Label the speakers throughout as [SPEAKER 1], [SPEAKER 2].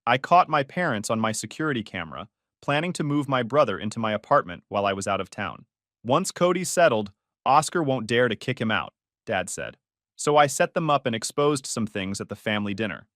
[SPEAKER 1] I caught my parents on my security camera, planning to move my brother into my apartment while I was out of town. Once Cody's settled, Oscar won't dare to kick him out, Dad said. So I set them up and exposed some things at the family dinner.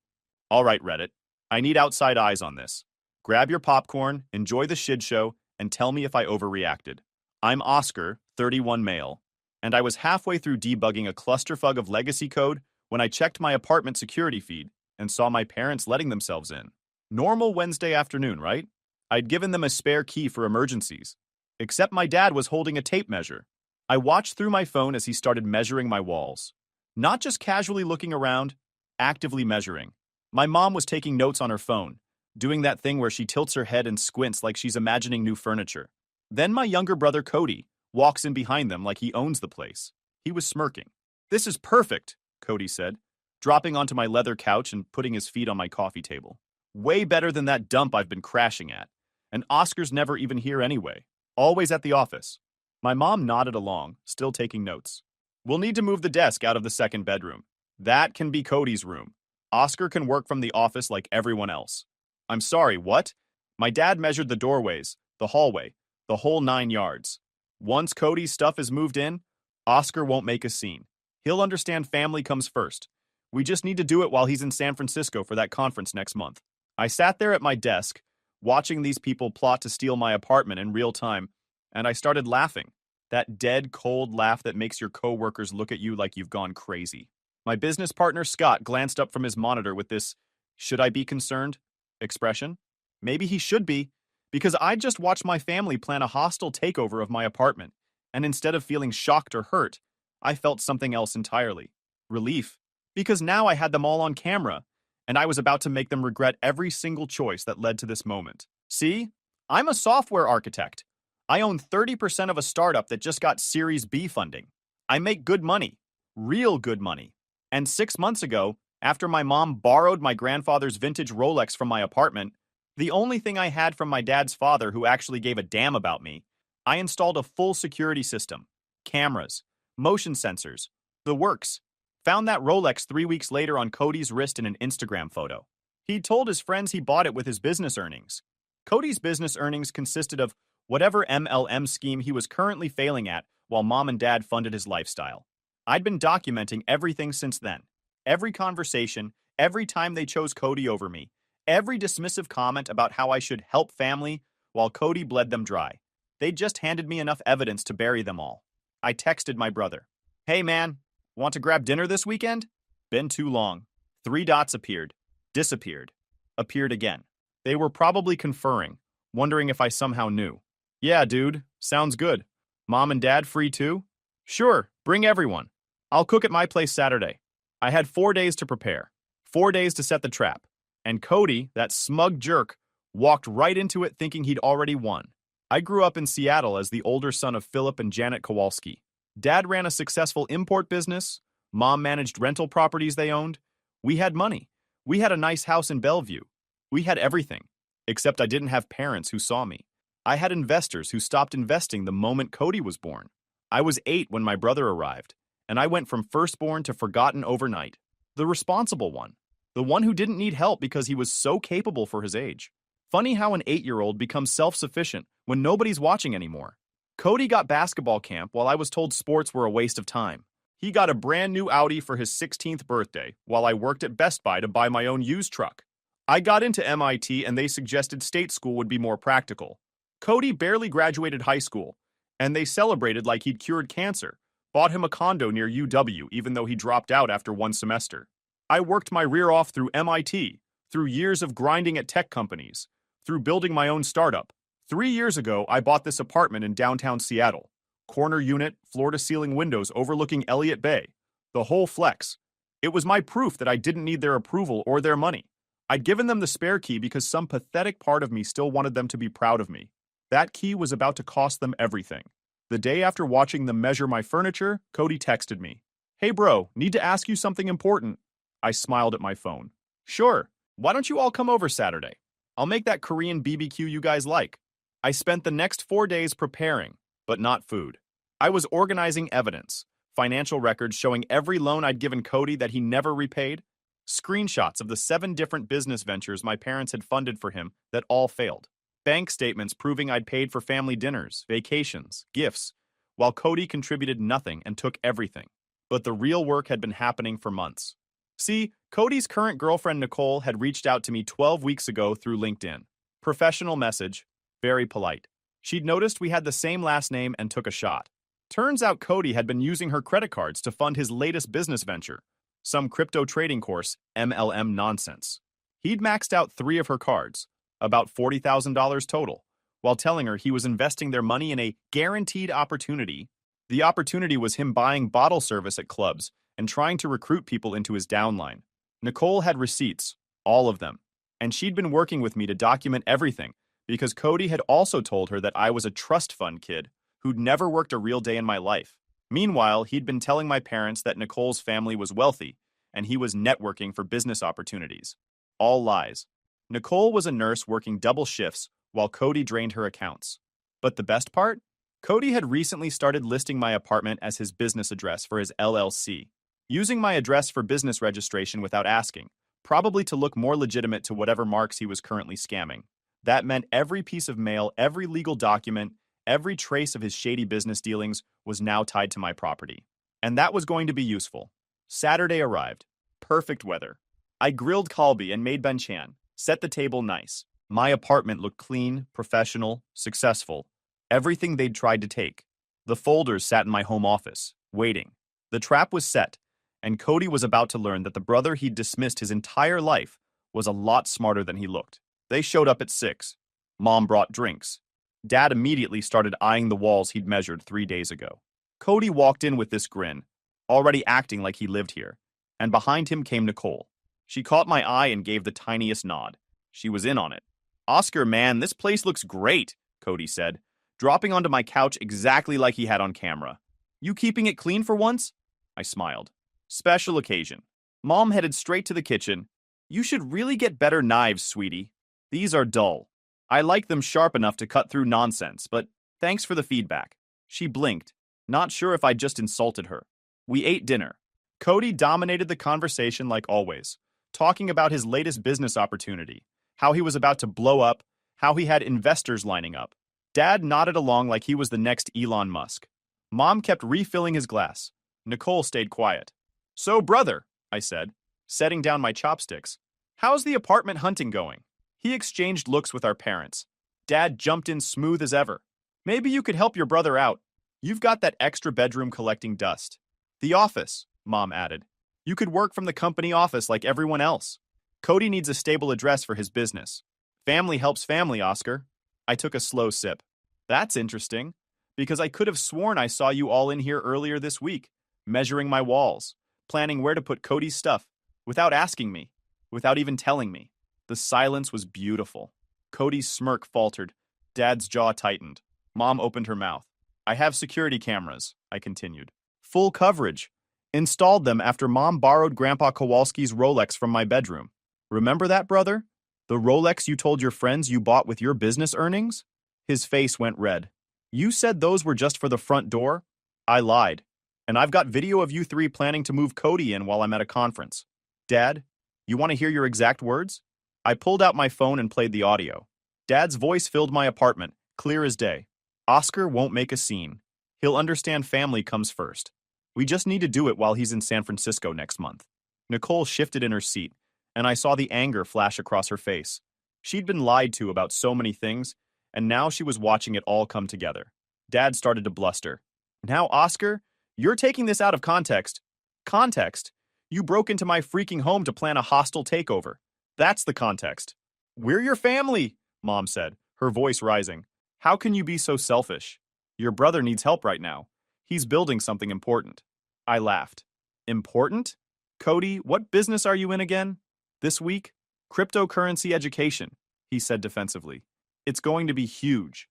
[SPEAKER 1] All right, Reddit. I need outside eyes on this. Grab your popcorn, enjoy the shit show, and tell me if I overreacted. I'm Oscar, 31 male, and I was halfway through debugging a clusterfuck of legacy code when I checked my apartment security feed and saw my parents letting themselves in. Normal Wednesday afternoon, right? I'd given them a spare key for emergencies. Except my dad was holding a tape measure. I watched through my phone as he started measuring my walls. Not just casually looking around, actively measuring. My mom was taking notes on her phone, doing that thing where she tilts her head and squints like she's imagining new furniture. Then my younger brother Cody walks in behind them like he owns the place. He was smirking. "This is perfect," Cody said, dropping onto my leather couch and putting his feet on my coffee table. "Way better than that dump I've been crashing at. And Oscar's never even here anyway. Always at the office." My mom nodded along, still taking notes. "We'll need to move the desk out of the second bedroom. That can be Cody's room. Oscar can work from the office like everyone else." "I'm sorry, what?" My dad measured the doorways, the hallway, the whole 9 yards. Once Cody's stuff is moved in, Oscar won't make a scene. He'll understand family comes first. We just need to do it while he's in San Francisco for that conference next month. I sat there at my desk, watching these people plot to steal my apartment in real time, and I started laughing. That dead, cold laugh that makes your coworkers look at you like you've gone crazy. My business partner Scott glanced up from his monitor with this "should I be concerned" expression. Maybe he should be, because I just watched my family plan a hostile takeover of my apartment, and instead of feeling shocked or hurt, I felt something else entirely. Relief, because now I had them all on camera, and I was about to make them regret every single choice that led to this moment. See? I'm a software architect. I own 30% of a startup that just got Series B funding. I make good money. Real good money. And 6 months ago, after my mom borrowed my grandfather's vintage Rolex from my apartment, the only thing I had from my dad's father who actually gave a damn about me, I installed a full security system. Cameras. Motion sensors. The works. Found that Rolex 3 weeks later on Cody's wrist in an Instagram photo. He'd told his friends he bought it with his business earnings. Cody's business earnings consisted of whatever MLM scheme he was currently failing at while mom and dad funded his lifestyle. I'd been documenting everything since then. Every conversation, every time they chose Cody over me, every dismissive comment about how I should help family while Cody bled them dry. They just handed me enough evidence to bury them all. I texted my brother. "Hey man, want to grab dinner this weekend?" Been too long. 3 dots appeared. Disappeared. Appeared again. They were probably conferring, wondering if I somehow knew. "Yeah, dude, sounds good. Mom and dad free too?" "Sure, bring everyone. I'll cook at my place Saturday." I had 4 days to prepare. 4 days to set the trap. And Cody, that smug jerk, walked right into it thinking he'd already won. I grew up in Seattle as the older son of Philip and Janet Kowalski. Dad ran a successful import business. Mom managed rental properties they owned. We had money. We had a nice house in Bellevue. We had everything. Except I didn't have parents who saw me. I had investors who stopped investing the moment Cody was born. I was 8 when my brother arrived, and I went from firstborn to forgotten overnight. The responsible one. The one who didn't need help because he was so capable for his age. Funny how an 8-year-old becomes self-sufficient when nobody's watching anymore. Cody got basketball camp while I was told sports were a waste of time. He got a brand new Audi for his 16th birthday while I worked at Best Buy to buy my own used truck. I got into MIT and they suggested state school would be more practical. Cody barely graduated high school, and they celebrated like he'd cured cancer, bought him a condo near UW even though he dropped out after 1 semester. I worked my rear off through MIT, through years of grinding at tech companies, through building my own startup. 3 years ago, I bought this apartment in downtown Seattle. Corner unit, floor-to-ceiling windows overlooking Elliott Bay. The whole flex. It was my proof that I didn't need their approval or their money. I'd given them the spare key because some pathetic part of me still wanted them to be proud of me. That key was about to cost them everything. The day after watching them measure my furniture, Cody texted me. "Hey bro, need to ask you something important." I smiled at my phone. "Sure, why don't you all come over Saturday? I'll make that Korean BBQ you guys like." I spent the next 4 days preparing, but not food. I was organizing evidence, financial records showing every loan I'd given Cody that he never repaid, Screenshots of the 7 different business ventures my parents had funded for him that all failed. Bank statements proving I'd paid for family dinners, vacations, gifts, while Cody contributed nothing and took everything. But the real work had been happening for months. See, Cody's current girlfriend Nicole had reached out to me 12 weeks ago through LinkedIn. Professional message, very polite. She'd noticed we had the same last name and took a shot. Turns out Cody had been using her credit cards to fund his latest business venture, some crypto trading course, MLM nonsense. He'd maxed out 3 of her cards, about $40,000 total, while telling her he was investing their money in a guaranteed opportunity. The opportunity was him buying bottle service at clubs and trying to recruit people into his downline. Nicole had receipts, all of them, and she'd been working with me to document everything because Cody had also told her that I was a trust fund kid who'd never worked a real day in my life. Meanwhile, he'd been telling my parents that Nicole's family was wealthy and he was networking for business opportunities. All lies. Nicole was a nurse working double shifts while Cody drained her accounts. But the best part? Cody had recently started listing my apartment as his business address for his LLC, using my address for business registration without asking, probably to look more legitimate to whatever marks he was currently scamming. That meant every piece of mail, every legal document, every trace of his shady business dealings was now tied to my property. And that was going to be useful. Saturday arrived. Perfect weather. I grilled kalbi and made banchan, set the table nice. My apartment looked clean, professional, successful. Everything they'd tried to take. The folders sat in my home office, waiting. The trap was set, and Cody was about to learn that the brother he'd dismissed his entire life was a lot smarter than he looked. They showed up at 6. Mom brought drinks. Dad immediately started eyeing the walls he'd measured 3 days ago. Cody walked in with this grin, already acting like he lived here, and behind him came Nicole. She caught my eye and gave the tiniest nod. She was in on it. "Oscar, man, this place looks great," Cody said, dropping onto my couch exactly like he had on camera. "You keeping it clean for once?" I smiled. "Special occasion." Mom headed straight to the kitchen. "You should really get better knives, sweetie. These are dull. I like them sharp enough to cut through nonsense, but thanks for the feedback." She blinked, not sure if I'd just insulted her. We ate dinner. Cody dominated the conversation like always, talking about his latest business opportunity, how he was about to blow up, how he had investors lining up. Dad nodded along like he was the next Elon Musk. Mom kept refilling his glass. Nicole stayed quiet. "So, brother," I said, setting down my chopsticks, "how's the apartment hunting going?" He exchanged looks with our parents. Dad jumped in smooth as ever. "Maybe you could help your brother out. You've got that extra bedroom collecting dust." "The office," Mom added. "You could work from the company office like everyone else." Cody needs a stable address for his business. Family helps family, Oscar. I took a slow sip. That's interesting, because I could have sworn I saw you all in here earlier this week, measuring my walls, planning where to put Cody's stuff, without asking me, without even telling me. The silence was beautiful. Cody's smirk faltered. Dad's jaw tightened. Mom opened her mouth. "I have security cameras," I continued. "Full coverage. Installed them after Mom borrowed Grandpa Kowalski's Rolex from my bedroom. Remember that, brother? The Rolex you told your friends you bought with your business earnings?" His face went red. "You said those were just for the front door?" I lied. "And I've got video of you 3 planning to move Cody in while I'm at a conference." "Dad, you want to hear your exact words?" I pulled out my phone and played the audio. Dad's voice filled my apartment, clear as day. "Oscar won't make a scene. He'll understand family comes first. We just need to do it while he's in San Francisco next month." Nicole shifted in her seat, and I saw the anger flash across her face. She'd been lied to about so many things, and now she was watching it all come together. Dad started to bluster. "Now, Oscar, you're taking this out of context." "Context? You broke into my freaking home to plan a hostile takeover. That's the context." "We're your family," Mom said, her voice rising. "How can you be so selfish? Your brother needs help right now. He's building something important." I laughed. "Important? Cody, what business are you in again?" "This week? Cryptocurrency education," he said defensively. "It's going to be huge."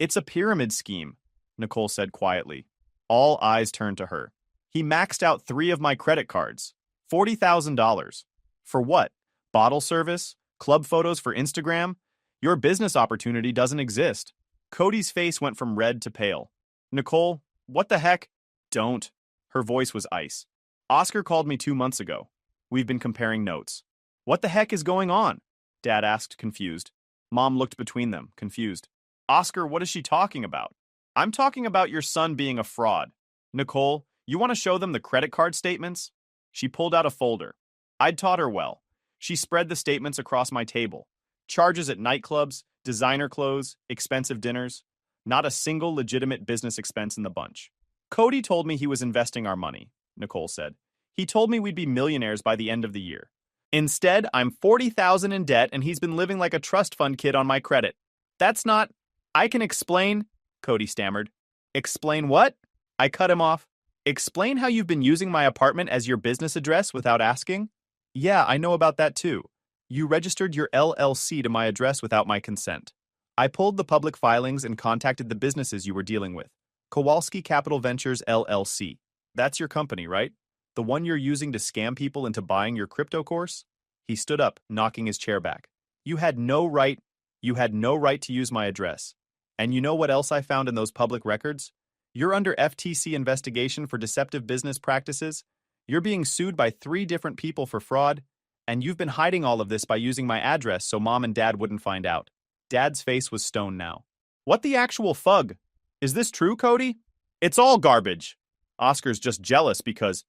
[SPEAKER 1] "It's a pyramid scheme," Nicole said quietly. All eyes turned to her. "He maxed out 3 of my credit cards. $40,000. For what? Bottle service? Club photos for Instagram? Your business opportunity doesn't exist." Cody's face went from red to pale. "Nicole, what the heck?" "Don't." Her voice was ice. "Oscar called me 2 months ago. We've been comparing notes. What the heck is going on? Dad asked, confused. Mom looked between them, confused. Oscar, what is she talking about? I'm talking about your son being a fraud. Nicole, you want to show them the credit card statements? She pulled out a folder. I'd taught her well. She spread the statements across my table. Charges at nightclubs, designer clothes, expensive dinners. Not a single legitimate business expense in the bunch. Cody told me he was investing our money, Nicole said. He told me we'd be millionaires by the end of the year. Instead, I'm $40,000 in debt and he's been living like a trust fund kid on my credit. That's not... I can explain, Cody stammered. Explain what? I cut him off. Explain how you've been using my apartment as your business address without asking? Yeah, I know about that too. You registered your LLC to my address without my consent. I pulled the public filings and contacted the businesses you were dealing with. Kowalski Capital Ventures LLC. That's your company, right? The one you're using to scam people into buying your crypto course? He stood up, knocking his chair back. You had no right to use my address. And you know what else I found in those public records? You're under FTC investigation for deceptive business practices. You're being sued by 3 different people for fraud. And you've been hiding all of this by using my address so Mom and Dad wouldn't find out. Dad's face was stone now. What the actual fug? Is this true, Cody? It's all garbage. Oscar's just jealous because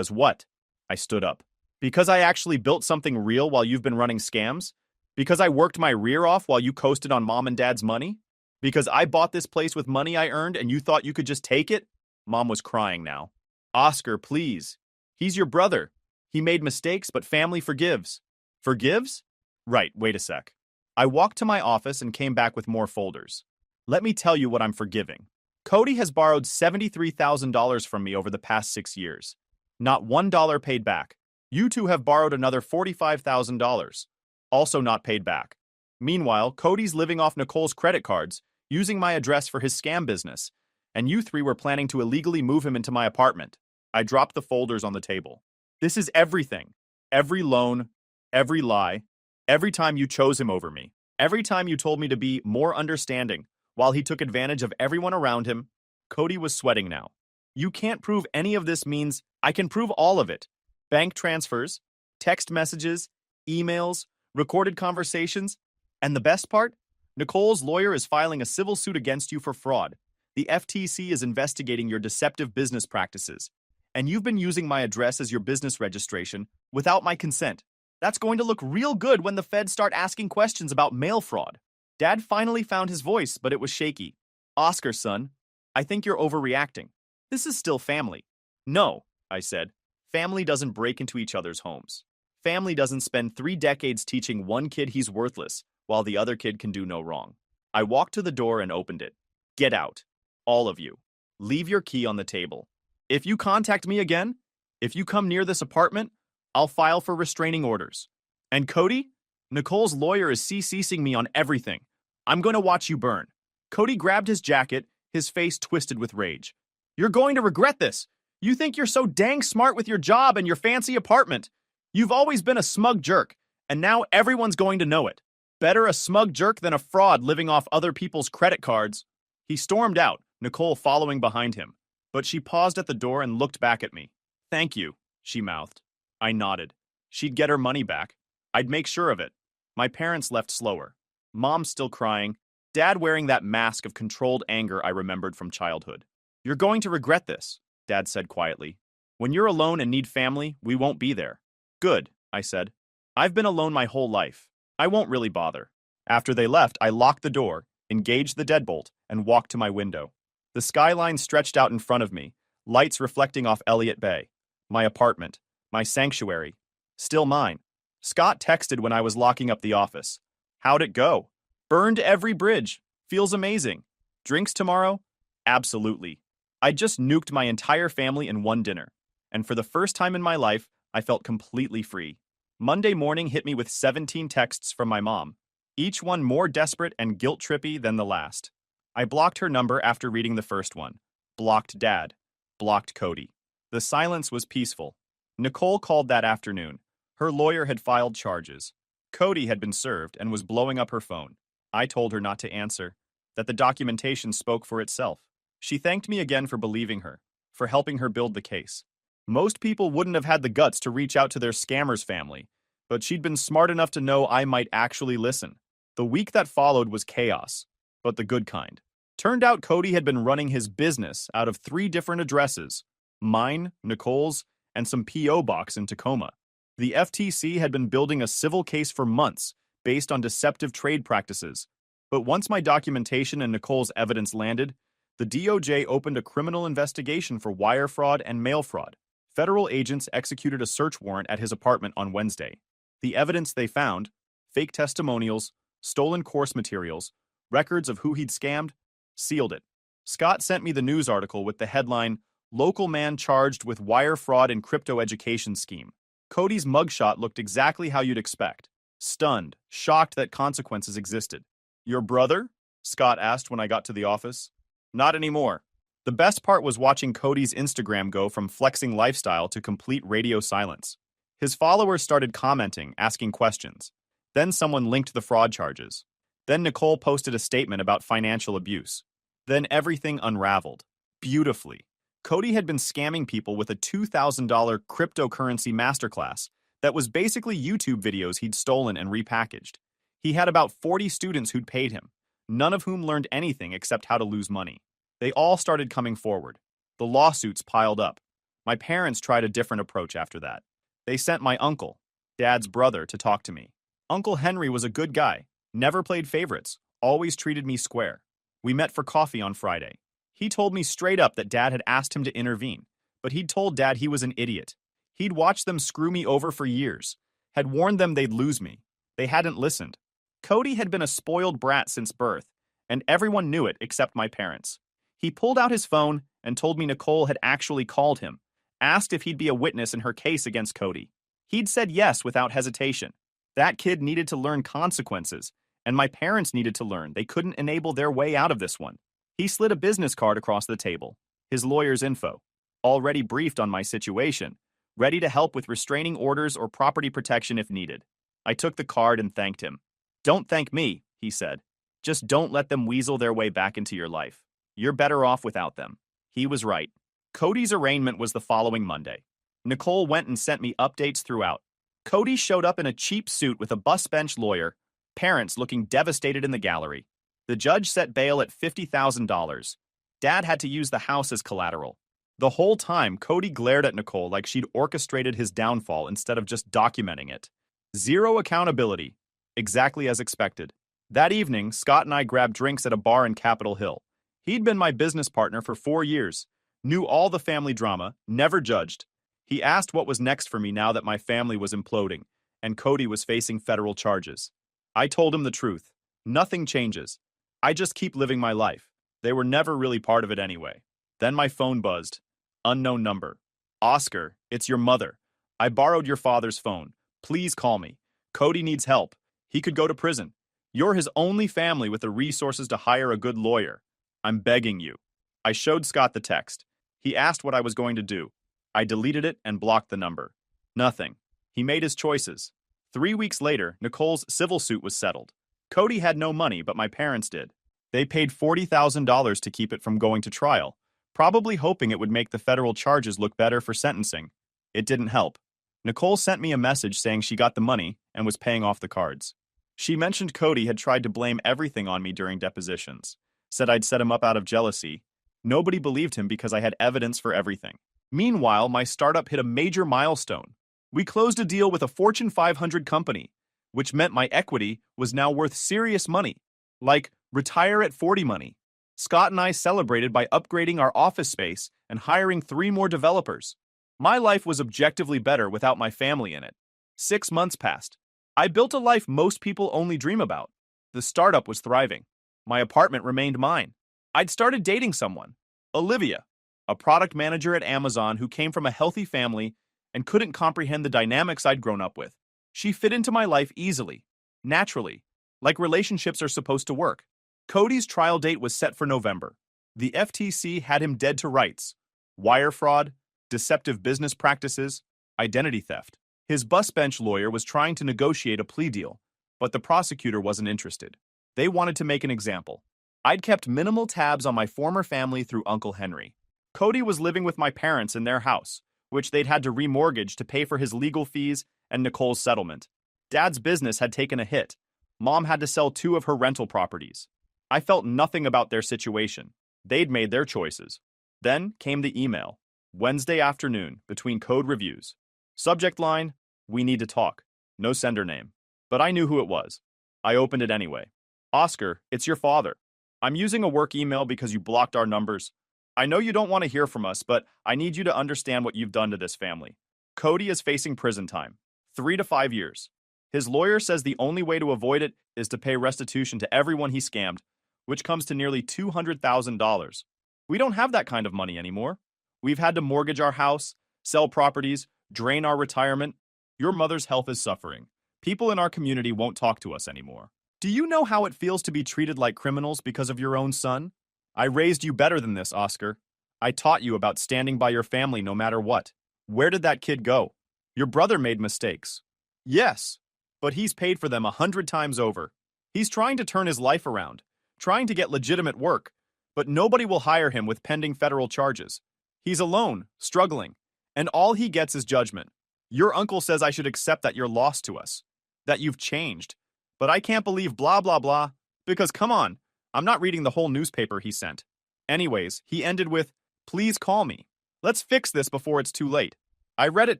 [SPEAKER 1] what? I stood up. Because I actually built something real while you've been running scams? Because I worked my rear off while you coasted on Mom and Dad's money? Because I bought this place with money I earned and you thought you could just take it? Mom was crying now. Oscar, please. He's your brother. He made mistakes, but family forgives. Forgives? Right, wait a sec. I walked to my office and came back with more folders. Let me tell you what I'm forgiving. Cody has borrowed $73,000 from me over the past 6 years. Not $1 paid back. You two have borrowed another $45,000. Also not paid back. Meanwhile, Cody's living off Nicole's credit cards, using my address for his scam business, and you 3 were planning to illegally move him into my apartment. I dropped the folders on the table. This is everything. Every loan, every lie, every time you chose him over me, every time you told me to be more understanding while he took advantage of everyone around him. Cody was sweating now. You can't prove any of this means I can prove all of it. Bank transfers, text messages, emails, recorded conversations, and the best part? Nicole's lawyer is filing a civil suit against you for fraud. The FTC is investigating your deceptive business practices, and you've been using my address as your business registration without my consent. That's going to look real good when the feds start asking questions about mail fraud. Dad finally found his voice, but it was shaky. Oscar, son, I think you're overreacting. This is still family. No, I said. Family doesn't break into each other's homes. Family doesn't spend 3 decades teaching one kid he's worthless while the other kid can do no wrong. I walked to the door and opened it. Get out. All of you. Leave your key on the table. If you contact me again, if you come near this apartment, I'll file for restraining orders. And Cody? Nicole's lawyer is CCing me on everything. I'm going to watch you burn. Cody grabbed his jacket, his face twisted with rage. You're going to regret this. You think you're so dang smart with your job and your fancy apartment. You've always been a smug jerk, and now everyone's going to know it. Better a smug jerk than a fraud living off other people's credit cards. He stormed out, Nicole following behind him. But she paused at the door and looked back at me. Thank you, she mouthed. I nodded. She'd get her money back. I'd make sure of it. My parents left slower. Mom still crying. Dad wearing that mask of controlled anger I remembered from childhood. You're going to regret this, Dad said quietly. When you're alone and need family, we won't be there. Good, I said. I've been alone my whole life. I won't really bother. After they left, I locked the door, engaged the deadbolt, and walked to my window. The skyline stretched out in front of me, lights reflecting off Elliott Bay. My apartment, my sanctuary, still mine. Scott texted when I was locking up the office. How'd it go? Burned every bridge. Feels amazing. Drinks tomorrow? Absolutely. I just nuked my entire family in one dinner. And for the first time in my life, I felt completely free. Monday morning hit me with 17 texts from my mom, each one more desperate and guilt-trippy than the last. I blocked her number after reading the first one. Blocked Dad. Blocked Cody. The silence was peaceful. Nicole called that afternoon. Her lawyer had filed charges. Cody had been served and was blowing up her phone. I told her not to answer, that the documentation spoke for itself. She thanked me again for believing her, for helping her build the case. Most people wouldn't have had the guts to reach out to their scammer's family, but she'd been smart enough to know I might actually listen. The week that followed was chaos, but the good kind. Turned out Cody had been running his business out of 3 different addresses: mine, Nicole's, and some P.O. box in Tacoma. The FTC had been building a civil case for months based on deceptive trade practices, but once my documentation and Nicole's evidence landed, the DOJ opened a criminal investigation for wire fraud and mail fraud. Federal agents executed a search warrant at his apartment on Wednesday. The evidence they found: fake testimonials, stolen course materials, records of who he'd scammed, sealed it. Scott sent me the news article with the headline, "Local Man Charged with Wire Fraud and Crypto Education Scheme." Cody's mugshot looked exactly how you'd expect. Stunned, shocked that consequences existed. "Your brother?" Scott asked when I got to the office. "Not anymore." The best part was watching Cody's Instagram go from flexing lifestyle to complete radio silence. His followers started commenting, asking questions. Then someone linked the fraud charges. Then Nicole posted a statement about financial abuse. Then everything unraveled. Beautifully. Cody had been scamming people with a $2,000 cryptocurrency masterclass that was basically YouTube videos he'd stolen and repackaged. He had about 40 students who'd paid him, none of whom learned anything except how to lose money. They all started coming forward. The lawsuits piled up. My parents tried a different approach after that. They sent my uncle, Dad's brother, to talk to me. Uncle Henry was a good guy, never played favorites, always treated me square. We met for coffee on Friday. He told me straight up that Dad had asked him to intervene, but he'd told Dad he was an idiot. He'd watched them screw me over for years, had warned them they'd lose me. They hadn't listened. Cody had been a spoiled brat since birth, and everyone knew it except my parents. He pulled out his phone and told me Nicole had actually called him, asked if he'd be a witness in her case against Cody. He'd said yes without hesitation. That kid needed to learn consequences, and my parents needed to learn they couldn't enable their way out of this one. He slid a business card across the table, his lawyer's info, already briefed on my situation, ready to help with restraining orders or property protection if needed. I took the card and thanked him. "Don't thank me," he said. "Just don't let them weasel their way back into your life. You're better off without them." He was right. Cody's arraignment was the following Monday. Nicole went and sent me updates throughout. Cody showed up in a cheap suit with a bus bench lawyer, parents looking devastated in the gallery. The judge set bail at $50,000. Dad had to use the house as collateral. The whole time, Cody glared at Nicole like she'd orchestrated his downfall instead of just documenting it. Zero accountability. Exactly as expected. That evening, Scott and I grabbed drinks at a bar in Capitol Hill. He'd been my business partner for 4 years, knew all the family drama, never judged. He asked what was next for me now that my family was imploding, and Cody was facing federal charges. I told him the truth. Nothing changes. I just keep living my life. They were never really part of it anyway. Then my phone buzzed. Unknown number. "Oscar, it's your mother. I borrowed your father's phone. Please call me. Cody needs help. He could go to prison. You're his only family with the resources to hire a good lawyer. I'm begging you." I showed Scott the text. He asked what I was going to do. I deleted it and blocked the number. Nothing. He made his choices. 3 weeks later, Nicole's civil suit was settled. Cody had no money, but my parents did. They paid $40,000 to keep it from going to trial, probably hoping it would make the federal charges look better for sentencing. It didn't help. Nicole sent me a message saying she got the money and was paying off the cards. She mentioned Cody had tried to blame everything on me during depositions, said I'd set him up out of jealousy. Nobody believed him because I had evidence for everything. Meanwhile, my startup hit a major milestone. We closed a deal with a Fortune 500 company, which meant my equity was now worth serious money, like retire at 40 money. Scott and I celebrated by upgrading our office space and hiring 3 more developers. My life was objectively better without my family in it. 6 months passed. I built a life most people only dream about. The startup was thriving. My apartment remained mine. I'd started dating someone, Olivia, a product manager at Amazon who came from a healthy family and couldn't comprehend the dynamics I'd grown up with. She fit into my life easily, naturally, like relationships are supposed to work. Cody's trial date was set for November. The FTC had him dead to rights: wire fraud, deceptive business practices, identity theft. His bus bench lawyer was trying to negotiate a plea deal, but the prosecutor wasn't interested. They wanted to make an example. I'd kept minimal tabs on my former family through Uncle Henry. Cody was living with my parents in their house, which they'd had to remortgage to pay for his legal fees and Nicole's settlement. Dad's business had taken a hit. Mom had to sell 2 of her rental properties. I felt nothing about their situation. They'd made their choices. Then came the email. Wednesday afternoon, between code reviews. Subject line, "We need to talk." No sender name. But I knew who it was. I opened it anyway. "Oscar, it's your father. I'm using a work email because you blocked our numbers. I know you don't want to hear from us, but I need you to understand what you've done to this family. Cody is facing prison time. 3 to 5 years. His lawyer says the only way to avoid it is to pay restitution to everyone he scammed, which comes to nearly $200,000. We don't have that kind of money anymore. We've had to mortgage our house, sell properties, drain our retirement. Your mother's health is suffering. People in our community won't talk to us anymore. Do you know how it feels to be treated like criminals because of your own son? I raised you better than this, Oscar. I taught you about standing by your family no matter what. Where did that kid go? Your brother made mistakes. Yes, but he's paid for them 100 times over. He's trying to turn his life around, trying to get legitimate work, but nobody will hire him with pending federal charges. He's alone, struggling, and all he gets is judgment. Your uncle says I should accept that you're lost to us, that you've changed, but I can't believe blah blah blah, because come on, I'm not reading the whole newspaper he sent. Anyways, he ended with, "Please call me. Let's fix this before it's too late." I read it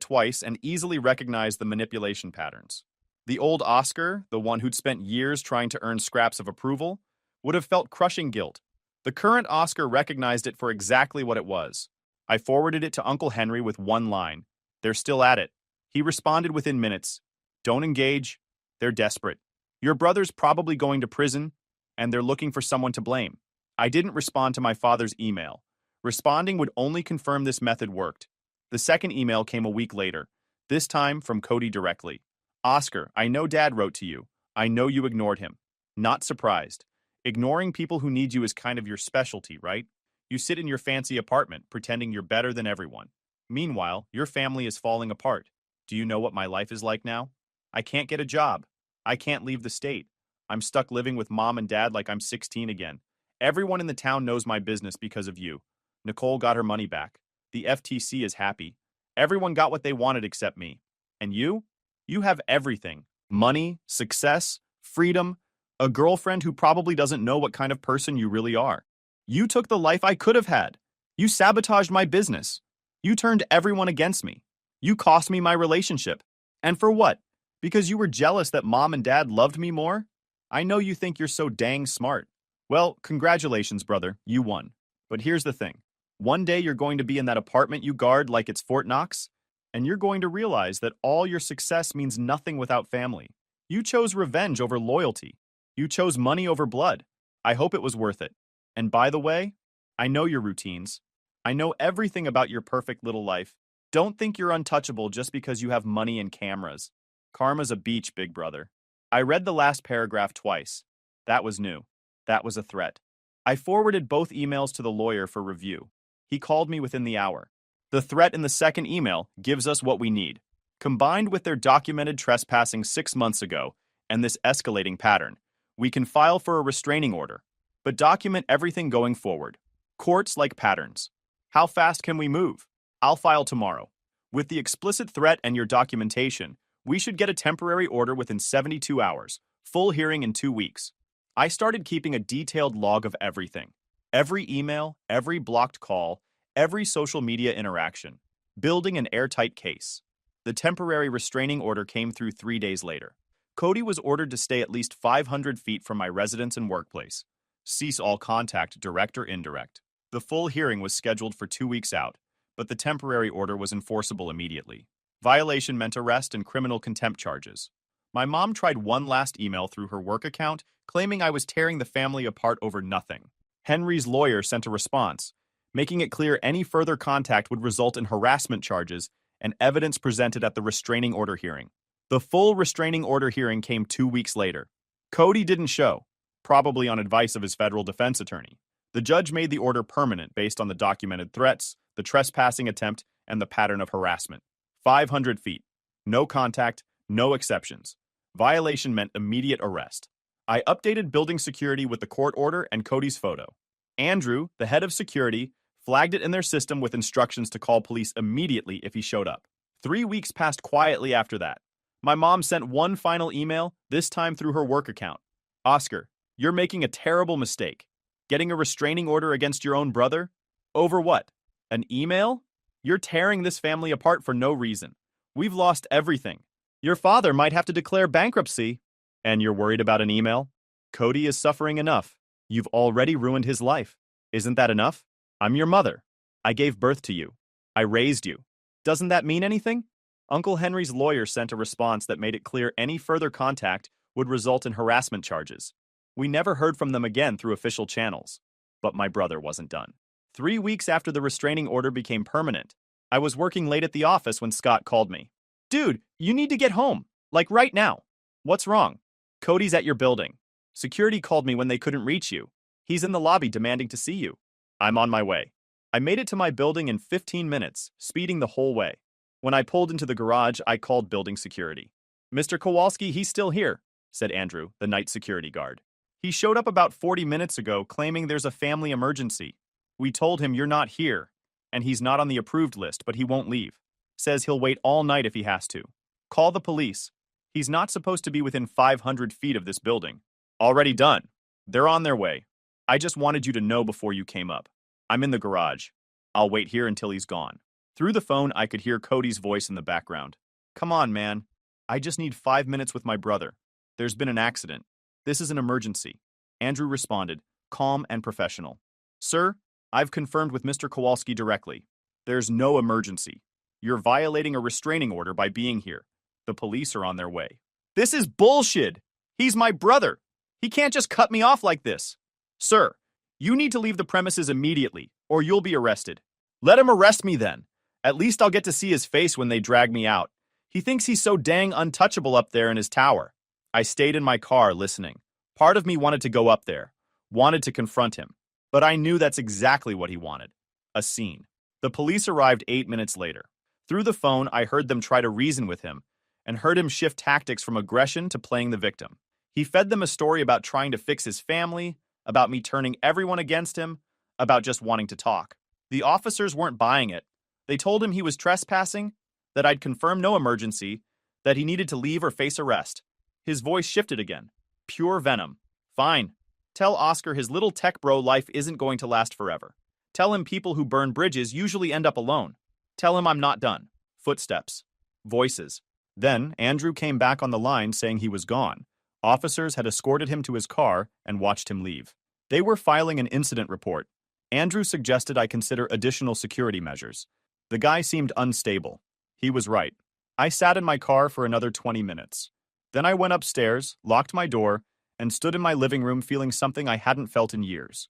[SPEAKER 1] twice and easily recognized the manipulation patterns. The old Oscar, the one who'd spent years trying to earn scraps of approval, would have felt crushing guilt. The current Oscar recognized it for exactly what it was. I forwarded it to Uncle Henry with one line. "They're still at it." He responded within minutes. "Don't engage. They're desperate. Your brother's probably going to prison, and they're looking for someone to blame." I didn't respond to my father's email. Responding would only confirm this method worked. The second email came a week later, this time from Cody directly. "Oscar, I know Dad wrote to you. I know you ignored him. Not surprised. Ignoring people who need you is kind of your specialty, right? You sit in your fancy apartment pretending you're better than everyone. Meanwhile, your family is falling apart. Do you know what my life is like now? I can't get a job. I can't leave the state. I'm stuck living with Mom and Dad like I'm 16 again. Everyone in the town knows my business because of you. Nicole got her money back. The FTC is happy. Everyone got what they wanted except me. And you? You have everything. Money, success, freedom, a girlfriend who probably doesn't know what kind of person you really are. You took the life I could have had. You sabotaged my business. You turned everyone against me. You cost me my relationship. And for what? Because you were jealous that Mom and Dad loved me more? I know you think you're so dang smart. Well, congratulations, brother. You won. But here's the thing. One day you're going to be in that apartment you guard like it's Fort Knox, and you're going to realize that all your success means nothing without family. You chose revenge over loyalty. You chose money over blood. I hope it was worth it. And by the way, I know your routines. I know everything about your perfect little life. Don't think you're untouchable just because you have money and cameras. Karma's a beach, big brother. I read the last paragraph twice. That was new. That was a threat. I forwarded both emails to the lawyer for review. He called me within the hour. The threat in the second email gives us what we need. Combined with their documented trespassing 6 months ago and this escalating pattern, we can file for a restraining order, but document everything going forward. Courts like patterns. How fast can we move? I'll file tomorrow. With the explicit threat and your documentation, we should get a temporary order within 72 hours, full hearing in 2 weeks. I started keeping a detailed log of everything. Every email, every blocked call, every social media interaction, building an airtight case. The temporary restraining order came through 3 days later. Cody was ordered to stay at least 500 feet from my residence and workplace. Cease all contact, direct or indirect. The full hearing was scheduled for 2 weeks out, but the temporary order was enforceable immediately. Violation meant arrest and criminal contempt charges. My mom tried one last email through her work account, claiming I was tearing the family apart over nothing. Henry's lawyer sent a response, making it clear any further contact would result in harassment charges and evidence presented at the restraining order hearing. The full restraining order hearing came 2 weeks later. Cody didn't show, probably on advice of his federal defense attorney. The judge made the order permanent based on the documented threats, the trespassing attempt, and the pattern of harassment. 500 feet. No contact, no exceptions. Violation meant immediate arrest. I updated building security with the court order and Cody's photo. Andrew, the head of security, flagged it in their system with instructions to call police immediately if he showed up. 3 weeks passed quietly after that. My mom sent one final email, this time through her work account. Oscar, you're making a terrible mistake. Getting a restraining order against your own brother? Over what? An email? You're tearing this family apart for no reason. We've lost everything. Your father might have to declare bankruptcy. And you're worried about an email? Cody is suffering enough. You've already ruined his life. Isn't that enough? I'm your mother. I gave birth to you. I raised you. Doesn't that mean anything? Uncle Henry's lawyer sent a response that made it clear any further contact would result in harassment charges. We never heard from them again through official channels. But my brother wasn't done. 3 weeks after the restraining order became permanent, I was working late at the office when Scott called me. Dude, you need to get home. Like right now. What's wrong? Cody's at your building. Security called me when they couldn't reach you. He's in the lobby demanding to see you. I'm on my way. I made it to my building in 15 minutes, speeding the whole way. When I pulled into the garage, I called building security. Mr. Kowalski, he's still here, said Andrew, the night security guard. He showed up about 40 minutes ago claiming there's a family emergency. We told him you're not here, and he's not on the approved list, but he won't leave. Says he'll wait all night if he has to. Call the police. He's not supposed to be within 500 feet of this building. Already done. They're on their way. I just wanted you to know before you came up. I'm in the garage. I'll wait here until he's gone. Through the phone, I could hear Cody's voice in the background. Come on, man. I just need 5 minutes with my brother. There's been an accident. This is an emergency. Andrew responded, calm and professional. Sir, I've confirmed with Mr. Kowalski directly. There's no emergency. You're violating a restraining order by being here. The police are on their way. This is bullshit. He's my brother. He can't just cut me off like this. Sir, you need to leave the premises immediately, or you'll be arrested. Let him arrest me then. At least I'll get to see his face when they drag me out. He thinks he's so dang untouchable up there in his tower. I stayed in my car listening. Part of me wanted to go up there, wanted to confront him. But I knew that's exactly what he wanted. A scene. The police arrived 8 minutes later. Through the phone, I heard them try to reason with him, and heard him shift tactics from aggression to playing the victim. He fed them a story about trying to fix his family, about me turning everyone against him, about just wanting to talk. The officers weren't buying it. They told him he was trespassing, that I'd confirmed no emergency, that he needed to leave or face arrest. His voice shifted again. Pure venom. Fine. Tell Oscar his little tech bro life isn't going to last forever. Tell him people who burn bridges usually end up alone. Tell him I'm not done. Footsteps. Voices. Then, Andrew came back on the line saying he was gone. Officers had escorted him to his car and watched him leave. They were filing an incident report. Andrew suggested I consider additional security measures. The guy seemed unstable. He was right. I sat in my car for another 20 minutes. Then I went upstairs, locked my door, and stood in my living room feeling something I hadn't felt in years.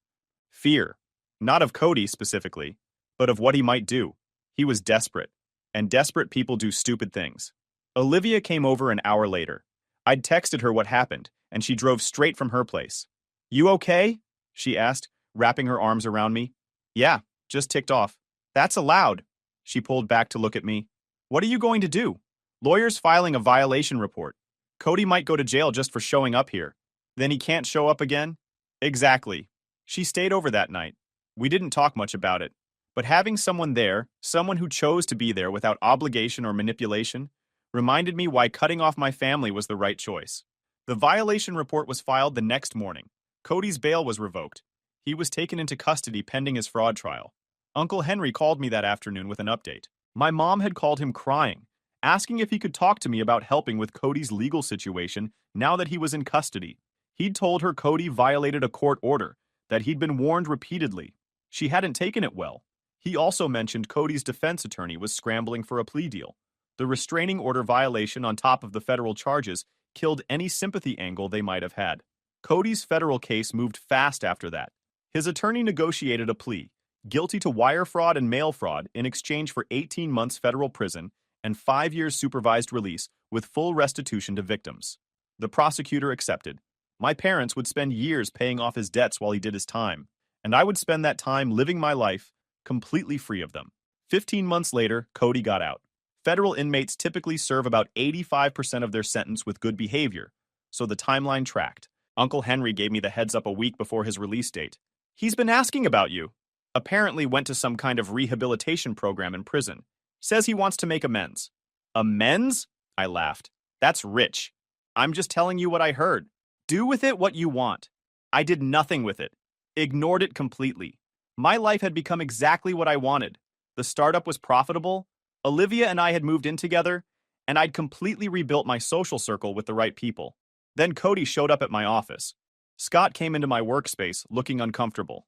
[SPEAKER 1] Fear. Not of Cody specifically, but of what he might do. He was desperate, and desperate people do stupid things. Olivia came over an hour later. I'd texted her what happened, and she drove straight from her place. You okay? She asked, wrapping her arms around me. Yeah, just ticked off. That's allowed. She pulled back to look at me. What are you going to do? Lawyer's filing a violation report. Cody might go to jail just for showing up here. Then he can't show up again? Exactly. She stayed over that night. We didn't talk much about it. But having someone there, someone who chose to be there without obligation or manipulation, reminded me why cutting off my family was the right choice. The violation report was filed the next morning. Cody's bail was revoked. He was taken into custody pending his fraud trial. Uncle Henry called me that afternoon with an update. My mom had called him crying, asking if he could talk to me about helping with Cody's legal situation now that he was in custody. He'd told her Cody violated a court order, that he'd been warned repeatedly. She hadn't taken it well. He also mentioned Cody's defense attorney was scrambling for a plea deal. The restraining order violation on top of the federal charges killed any sympathy angle they might have had. Cody's federal case moved fast after that. His attorney negotiated a plea, guilty to wire fraud and mail fraud in exchange for 18 months federal prison and 5 years supervised release with full restitution to victims. The prosecutor accepted. My parents would spend years paying off his debts while he did his time, and I would spend that time living my life completely free of them. 15 months later, Cody got out. Federal inmates typically serve about 85% of their sentence with good behavior, so the timeline tracked. Uncle Henry gave me the heads up a week before his release date. He's been asking about you. Apparently went to some kind of rehabilitation program in prison. Says he wants to make amends. Amends? I laughed. That's rich. I'm just telling you what I heard. Do with it what you want. I did nothing with it. Ignored it completely. My life had become exactly what I wanted. The startup was profitable. Olivia and I had moved in together, and I'd completely rebuilt my social circle with the right people. Then Cody showed up at my office. Scott came into my workspace, looking uncomfortable.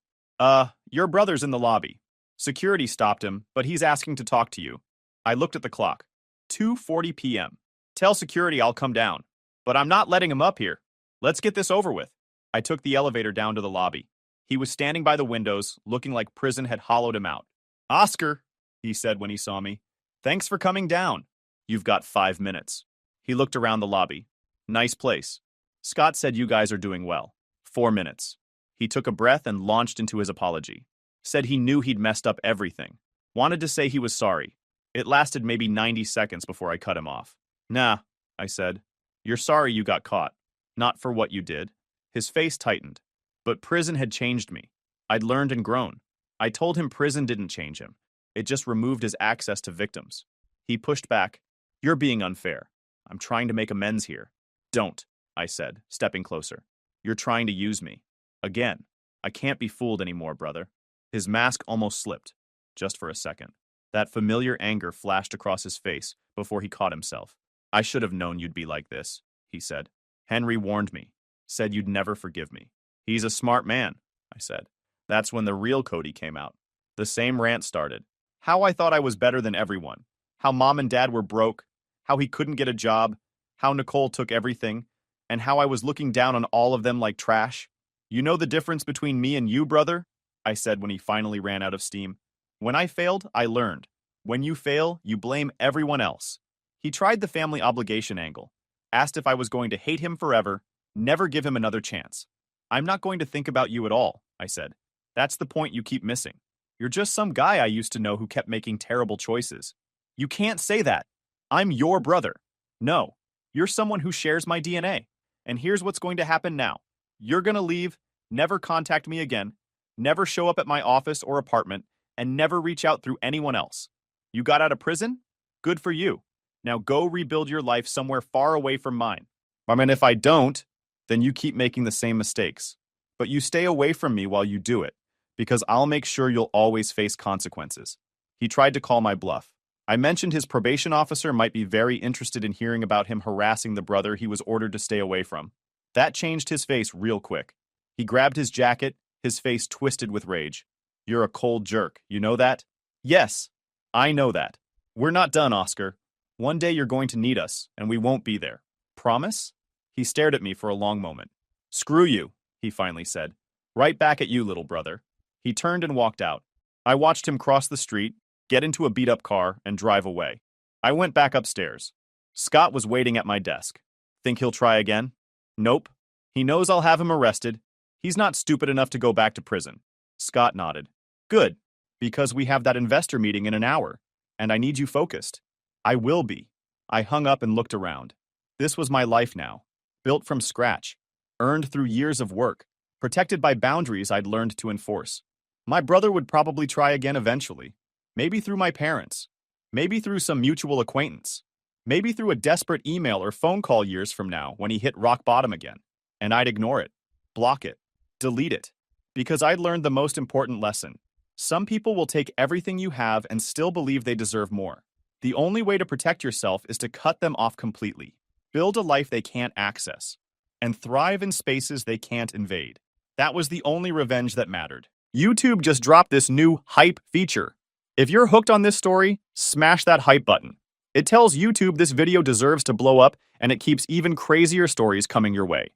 [SPEAKER 1] Your brother's in the lobby. Security stopped him, but he's asking to talk to you. I looked at the clock. 2:40 p.m. Tell security I'll come down. But I'm not letting him up here. Let's get this over with. I took the elevator down to the lobby. He was standing by the windows, looking like prison had hollowed him out. Oscar, he said when he saw me. Thanks for coming down. You've got 5 minutes. He looked around the lobby. Nice place. Scott said you guys are doing well. 4 minutes. He took a breath and launched into his apology. Said he knew he'd messed up everything. Wanted to say he was sorry. It lasted maybe 90 seconds before I cut him off. Nah, I said. You're sorry you got caught. Not for what you did. His face tightened. But prison had changed me. I'd learned and grown. I told him prison didn't change him. It just removed his access to victims. He pushed back. You're being unfair. I'm trying to make amends here. Don't, I said, stepping closer. You're trying to use me. Again. I can't be fooled anymore, brother. His mask almost slipped. Just for a second. That familiar anger flashed across his face before he caught himself. I should have known you'd be like this, he said. Henry warned me. Said you'd never forgive me. He's a smart man, I said. That's when the real Cody came out. The same rant started. How I thought I was better than everyone. How mom and dad were broke. How he couldn't get a job. How Nicole took everything. And how I was looking down on all of them like trash. You know the difference between me and you, brother? I said when he finally ran out of steam. When I failed, I learned. When you fail, you blame everyone else. He tried the family obligation angle. Asked if I was going to hate him forever, never give him another chance. I'm not going to think about you at all, I said. That's the point you keep missing. You're just some guy I used to know who kept making terrible choices. You can't say that. I'm your brother. No, you're someone who shares my DNA. And here's what's going to happen now. You're going to leave, never contact me again, never show up at my office or apartment, and never reach out through anyone else. You got out of prison? Good for you. Now go rebuild your life somewhere far away from mine. I mean, if I don't, then you keep making the same mistakes. But you stay away from me while you do it, because I'll make sure you'll always face consequences. He tried to call my bluff. I mentioned his probation officer might be very interested in hearing about him harassing the brother he was ordered to stay away from. That changed his face real quick. He grabbed his jacket, his face twisted with rage. You're a cold jerk, you know that? Yes, I know that. We're not done, Oscar. One day you're going to need us, and we won't be there. Promise? He stared at me for a long moment. Screw you, he finally said. Right back at you, little brother. He turned and walked out. I watched him cross the street, get into a beat-up car, and drive away. I went back upstairs. Scott was waiting at my desk. Think he'll try again? Nope. He knows I'll have him arrested. He's not stupid enough to go back to prison. Scott nodded. Good, because we have that investor meeting in an hour, and I need you focused. I will be. I hung up and looked around. This was my life now. Built from scratch. Earned through years of work. Protected by boundaries I'd learned to enforce. My brother would probably try again eventually. Maybe through my parents. Maybe through some mutual acquaintance. Maybe through a desperate email or phone call years from now when he hit rock bottom again. And I'd ignore it. Block it. Delete it. Because I'd learned the most important lesson. Some people will take everything you have and still believe they deserve more. The only way to protect yourself is to cut them off completely. Build a life they can't access. And thrive in spaces they can't invade. That was the only revenge that mattered. YouTube just dropped this new hype feature. If you're hooked on this story, smash that hype button. It tells YouTube this video deserves to blow up, and it keeps even crazier stories coming your way.